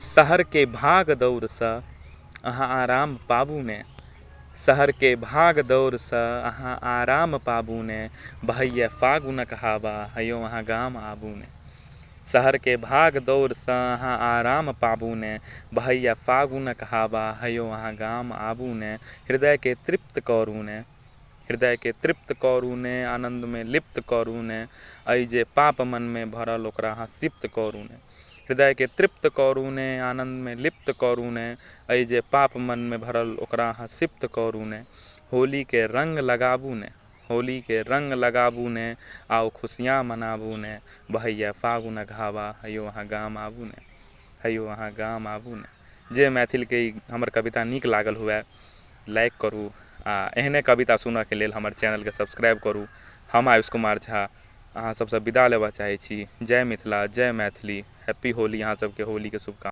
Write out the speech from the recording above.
शहर के भाग दौड़ सँ अहाँ आराम पाबू ने। शहर के भाग दौड़ सँ अहाँ आराम पाबू ने। बहैया फागुनक हवा हयो अहाँ गाम आबू ने। शहर के भाग दौड़ सँ अहाँ आराम पाबू ने। बहैया फागुनक हवा हयो अहाँ गाम आबू ने। हृदय के तृप्त करू ने। हृदय के तृप्त करू ने। आनंद में लिप्त करू ने। अइ जे पाप मन में भरल ओकरा अहाँ सिप्त करू ने। हृदय के तृप्त करू ने। आनंद में लिप्त करू ने। अइ जे पाप मन में भरल ओकरा अहाँ सिप्त करू ने। होली के रंग लगाबू ने। होली के रंग लगाबू ने। आओ खुशियाँ मनाबू ने। बहैया फागुनक हवा हयो अहाँ गाम आबू ने। हयो अहाँ गाम आबू ने। जे मैथिल के हमर कविता नीक लागल हुए लाइक करू आ एहने कविता सुनऽ के लेल हमर चैनल के सब्सक्राइब करू। हम आयुष कुमार झा अहाँ सबसँ विदा लेबऽ चाहै छी। जय मिथिला जय मैथिली। हैप्पी होली। अहाँ सबके होली के शुभकामना।